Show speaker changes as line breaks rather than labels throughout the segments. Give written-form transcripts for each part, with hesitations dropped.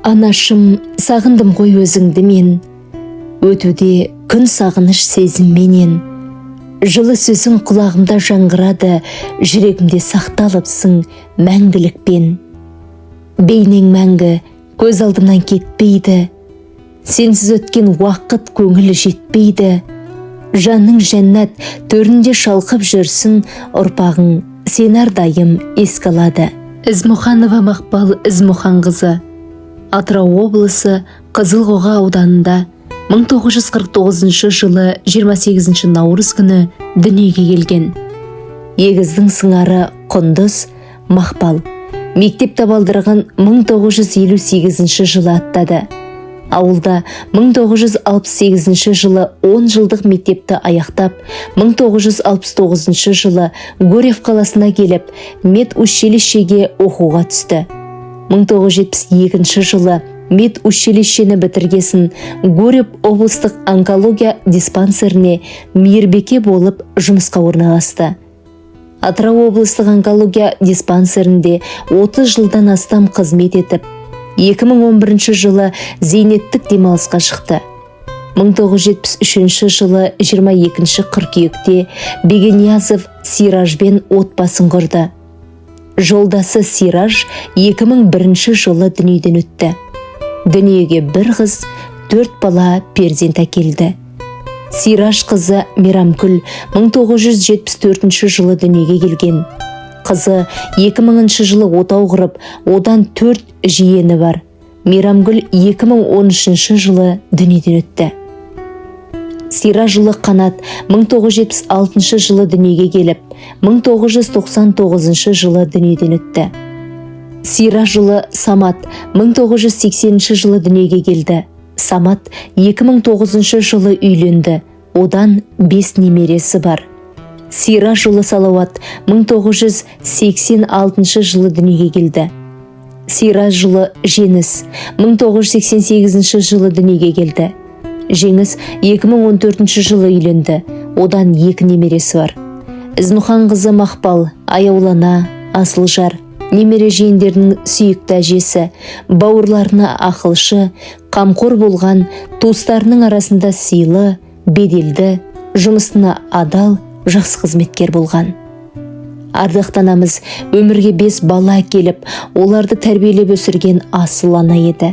Анашым, сағындым ғой өзіңді мен, өтуде күн сағыныш сезімменен. Жылы сөзің құлағымда жаңғырады, жүрегімде сақталыпсың мәңгілікпен. Бейнең мәңгі, көз алдымнан кетпейді, сенсіз өткен уақыт көңілі жетпейді. Жанның жәннат төрінде шалқып жүрсін, ұрпағың сен әрдайым еске алады. Ізмұханова Мақпал Ізмұханқызы, Атырау облысы Қызылқоға ауданында 1949 жылы 28 наурыз күні дүниеге келген. Егіздің сыңары Құндыз Мақпал мектеп табалдырығын 1958 жылы аттады. Ауылда 1968 жылы 10 жылдық мектепті аяқтап, 1969 жылы Горев қаласына келіп, медучилищеге оқуға түсті. 1972 жылы медучилищені бітіргесін Горев облыстық онкология диспансеріне мейірбике болып жұмысқа орналасты. Атырау облыстық онкология диспансерінде 30 жылдан астам қызмет етіп, 2011 жылы зейнеттік демалысқа шықты. 1973 жылы 22 қыркүйекте Бегениязов Сиражбен отбасын құрды. Жолдасы Сираж 2001 жылы дүниеден өтті. Дүниеге бір қыз, 4 бала перзент әкелді. Сираж қызы Мейрамкүл 1974 жылы дүниеге келген. Қызы 2000 жылы отау құрып, одан 4 жиені бар. Мейрамкүл 2013 жылы дүниеден өтті. Сираж ұлы Қанат 1976 жылы дүниеге келіп, 1999 жылы дүниеден өтті. Сираж ұлы Самат 1980 жылы дүниеге келді. Самат 2009 жылы үйленді, одан 5 немересі бар. Сираж ұлы Салауат 1986 жылы дүниеге келді. Сираж ұлы Жеңіс 1988 жылы дүниеге келді. Жеңіс 2014 жылы үйленді, одан 2 немересі бар. Ізмұханқызы Мақпал аяулана, Асылжар, немере жиендерінің сүйікті әжесі, бауырларына ақылшы, қамқор болған, туыстарының арасында сыйлы, беделді, жұмысына адал, жақсы қызметкер болған. Ардақтанамыз, өмірге 5 бала әкеліп, оларды тәрбиелеп өсірген асыл ана еді.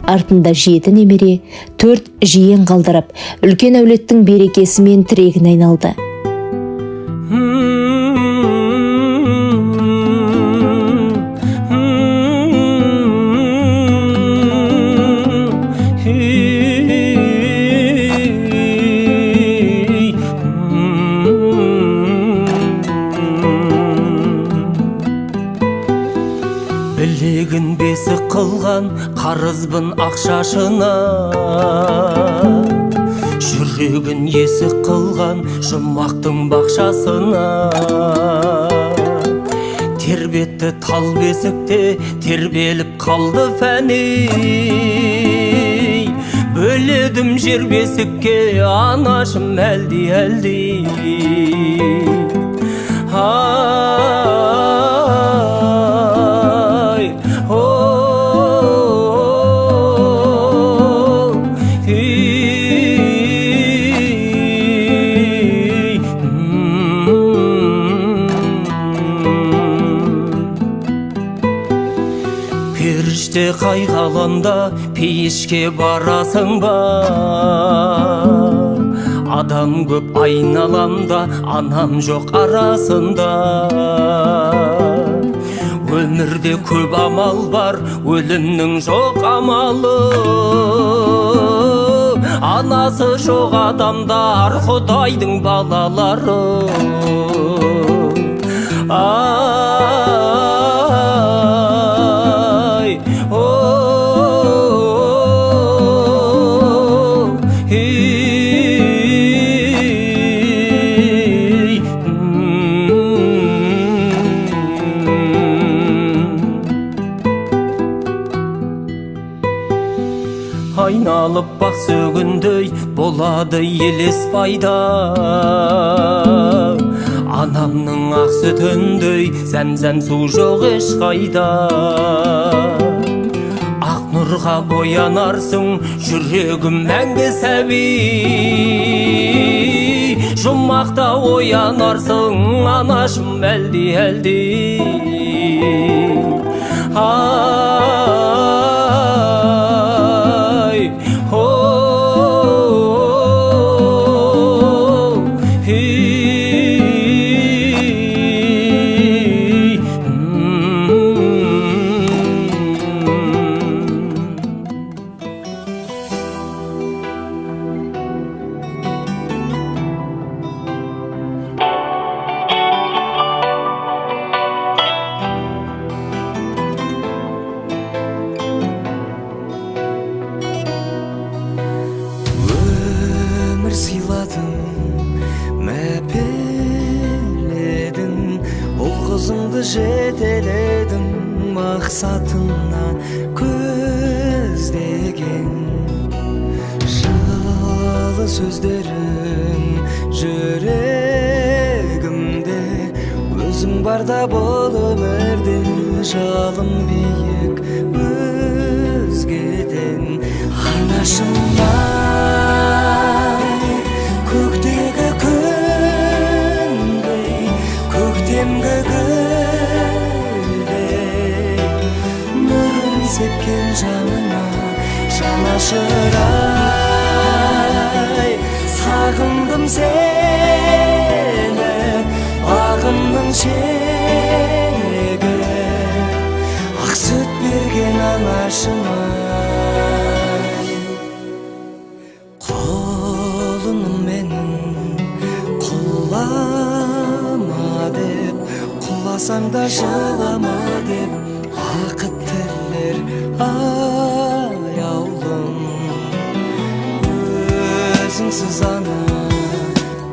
Артында 7 немере, 4 жиен қалдырып, үлкен әулеттің берекесі мен тірегін айналды.
Білегін бесі қылған қарызбын ақшашына, жүрегін есі қылған жұмақтың бақшасына. Тербетті тал бесікте тербеліп қалды фәни, бөледім жер бесікке анашым әлди. Періште қайғаланда пейішке барасың ба? Адам көп айналамда, анам жоқ арасында. Өмірде көп амал бар, өлімнің жоқ амалы. Анасы жоқ адамдар, Құдайдың балалары. Айналып бақ сөгіндей болады елес пайда. Анамның ақ сүтіндей зәм-зәм су жоқ ешқайда. Ақ нұр нұрға боянарсың, жүрегім мәңгі сәби. Жұмақта оянарсың, анашым әлди. Ай, сыйладың, мәпеледің, ол қызыңды жетеледің, мақсатына көздеген. Жылы сөздерің жүрегімде, өзің барда бұл өмірде, жалым биік өзгеден. Анашым көктегі күндей, көктемгі гүлдей, нұрын сепкен жанына жанашырай. Сағындым сені, бағымның шегі, ақ сүт берген анашыма. Құласаң да жылама деп, бақыт тілер аяулым. Өзіңсіз ана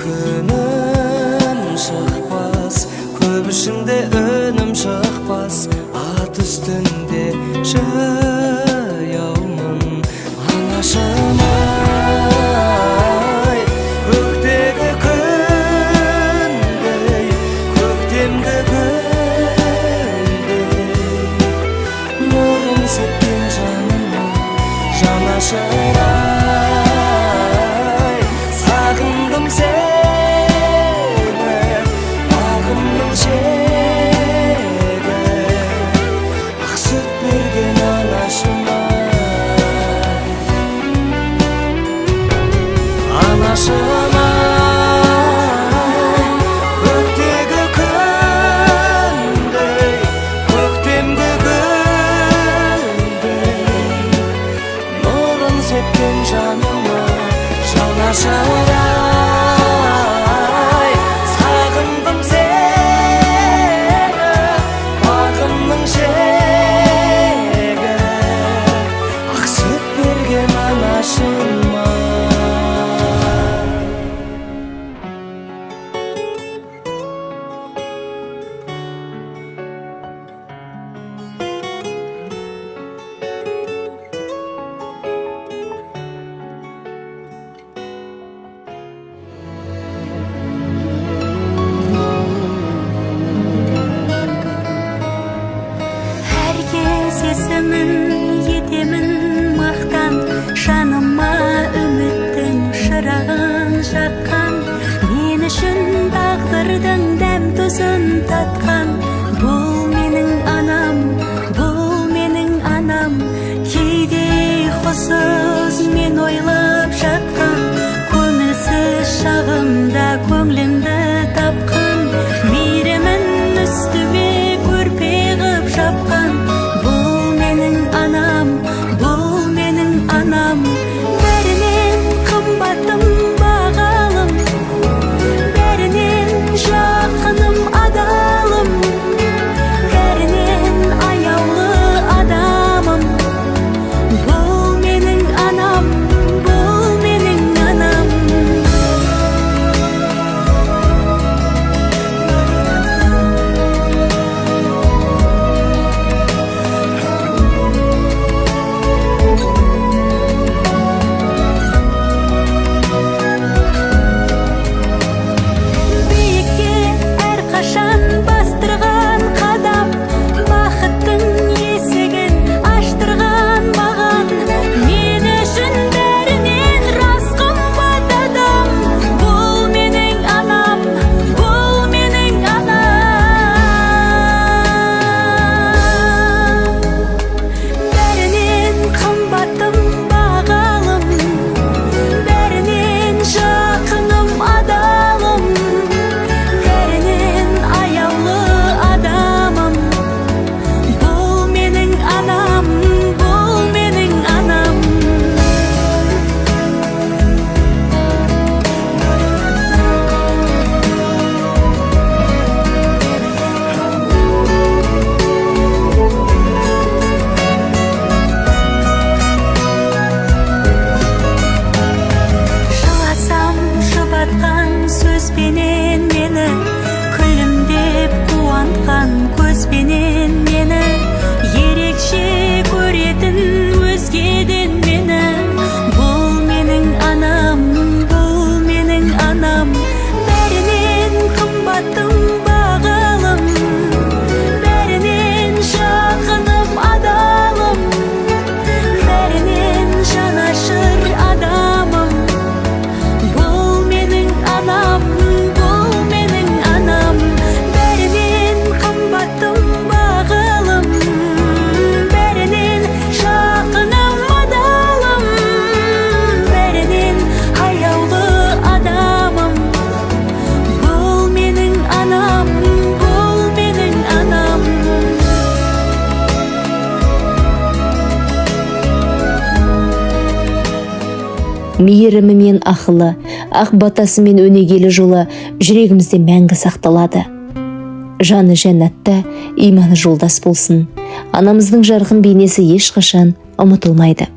күнім шықпас, көп ішімде үнім шықпас, ат үстінде жаяумын. Анашым көктегі күндей, көктемгі сепкен жаныма жанашырай. Сағындым сені, бағымның шегі, ақ сүт берген анашыма. Анашыма көктегі күндей, көктемгі сепкен жаныма жанашырай. Сағындым сені, бағымның шегі, ақ сүт берген анашыма.
Есімін етемін мақтан, жаныма үміттің шырағын жаққан. Мен үшін тағдырдың дәм тұзын татқан. Бұл менің анам, бұл менің анам. Кейде құсыз мен ойлап жатқан, көңілсіз шағымда көңлімді тапқан. Мейірімін үстіме көрпе ғып жапқан. Анам бәрінен қымбатым, бағалым, бәрінен жақыным, адалым, бәрінен аяулы адамым. Бұл менің анам, бұл менің анам.
мейірімі мен ақылы, ақ батасы мен өнегелі жолы жүрегімізде мәңгі сақталады. Жаны жәннатта, иманы жолдас болсын. Анамыздың жарқын бейнесі ешқашан ұмытылмайды.